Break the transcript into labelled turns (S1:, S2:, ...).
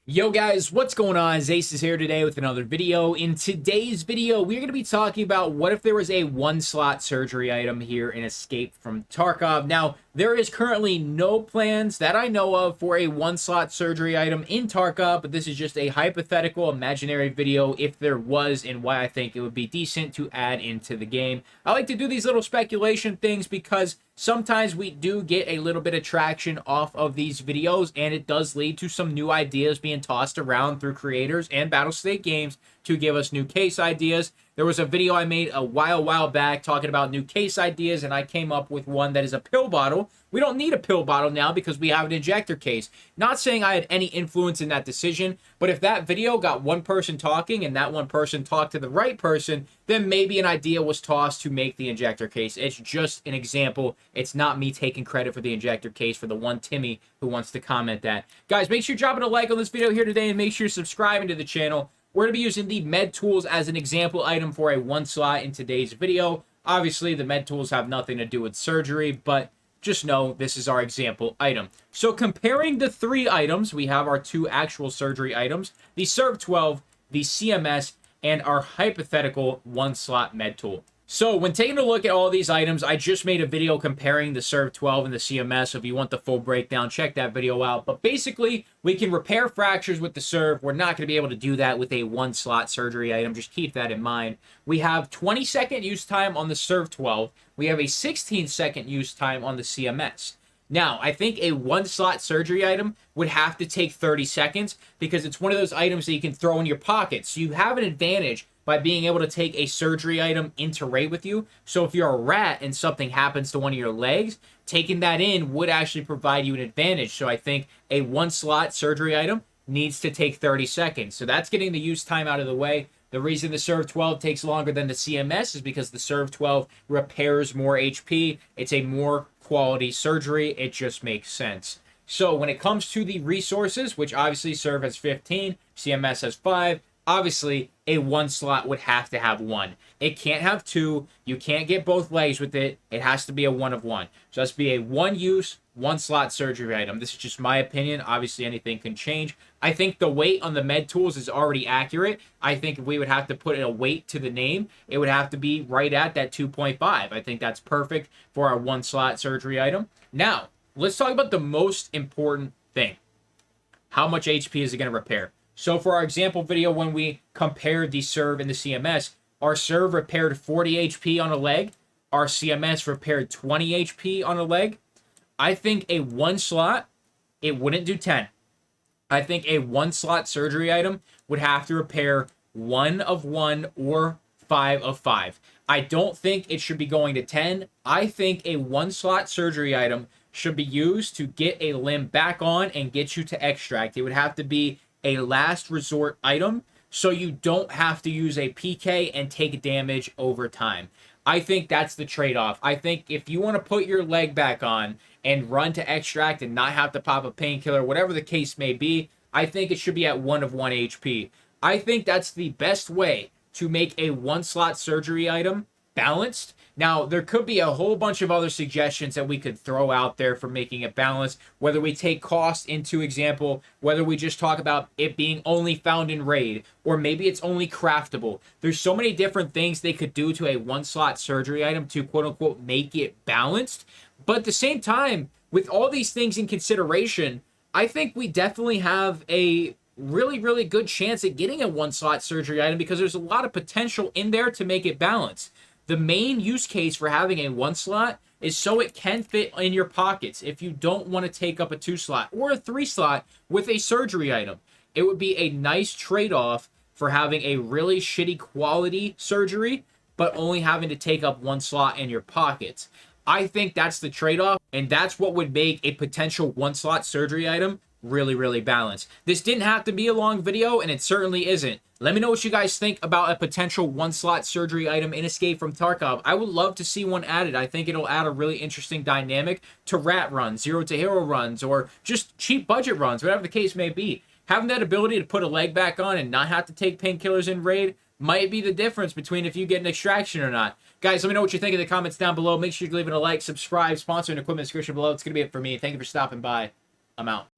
S1: Yo guys, what's going on? Acez here today with another video. In today's video, we're going to be talking about what if there was a one-slot surgery item here in Escape from Tarkov. Now, there is currently no plans that I know of for a one-slot surgery item in Tarkov, but this is just a hypothetical, imaginary video if there was, and why I think it would be decent to add into the game. I like to do these little speculation things because sometimes we do get a little bit of traction off of these videos, and it does lead to some new ideas being tossed around through creators and Battlestate Games to give us new case ideas. There was a video I made a while back talking about new case ideas, and I came up with one that is a pill bottle. We don't need a pill bottle now because we have an injector case. Not saying I had any influence in that decision, but if that video got one person talking and that one person talked to the right person, then maybe an idea was tossed to make the injector case. It's just an example. It's not me taking credit for the injector case for the one Timmy who wants to comment that. Guys, make sure you're dropping a like on this video here today, and make sure you're subscribing to the channel. We're going to be using the med tools as an example item for a one slot in today's video. Obviously, the med tools have nothing to do with surgery, but just know this is our example item. So comparing the three items, we have our two actual surgery items, the Serve 12, the CMS, and our hypothetical one slot med tool. So when taking a look at all these items, I just made a video comparing the Serve 12 and the CMS. So if you want the full breakdown, check that video out. But basically, we can repair fractures with the Serve. We're not going to be able to do that with a one-slot surgery item. Just keep that in mind. We have 20-second use time on the Serve 12. We have a 16-second use time on the CMS. Now, I think a one-slot surgery item would have to take 30 seconds because it's one of those items that you can throw in your pocket. So you have an advantage by being able to take a surgery item into raid with you. So if you're a rat and something happens to one of your legs, taking that in would actually provide you an advantage. So I think a one-slot surgery item needs to take 30 seconds. So that's getting the use time out of the way. The reason the Serve 12 takes longer than the CMS is because the Serve 12 repairs more HP. It's a more quality surgery. It just makes sense. So when it comes to the resources, which obviously Serve has 15, CMS has 5, obviously a one slot would have to have one. It can't have two. You can't get both legs with it. It has to be a one of one. So that's be a one use, one slot surgery item. This is just my opinion. Obviously anything can change. I think the weight on the med tools is already accurate. I think if we would have to put a weight to the name, it would have to be right at that 2.5. I think that's perfect for our one slot surgery item. Now, let's talk about the most important thing. How much HP is it going to repair? So for our example video, when we compared the Serve and the CMS, our Serve repaired 40 HP on a leg. Our CMS repaired 20 HP on a leg. I think a one slot, it wouldn't do 10. I think a one slot surgery item would have to repair 1 of 1 or 5 of 5. I don't think it should be going to 10. I think a one slot surgery item should be used to get a limb back on and get you to extract. It would have to be a last resort item so you don't have to use a PK and take damage over time. I think that's the trade-off. I think if you want to put your leg back on and run to extract and not have to pop a painkiller, whatever the case may be, I think it should be at 1 of 1 HP. I think that's the best way to make a one-slot surgery item balanced. Now, there could be a whole bunch of other suggestions that we could throw out there for making it balanced, whether we take cost into example, whether we just talk about it being only found in raid, or maybe it's only craftable. There's so many different things they could do to a one-slot surgery item to quote-unquote make it balanced. But at the same time, with all these things in consideration, I think we definitely have a really good chance at getting a one-slot surgery item because there's a lot of potential in there to make it balanced. The main use case for having a one slot is so it can fit in your pockets if you don't want to take up a 2 slot or a 3 slot with a surgery item. It would be a nice trade-off for having a really shitty quality surgery, but only having to take up 1 slot in your pockets. I think that's the trade-off, and that's what would make a potential one slot surgery item really balanced. This didn't have to be a long video, and it certainly isn't. Let me know what you guys think about a potential one-slot surgery item in Escape from Tarkov. I would love to see one added. I think it'll add a really interesting dynamic to rat runs, zero to hero runs, or just cheap budget runs, whatever the case may be. Having that ability to put a leg back on and not have to take painkillers in raid might be the difference between if you get an extraction or not. Guys, let me know what you think in the comments down below. Make sure you leave it a like, subscribe, sponsor, and equipment description below. It's going to be it for me. Thank you for stopping by. I'm out.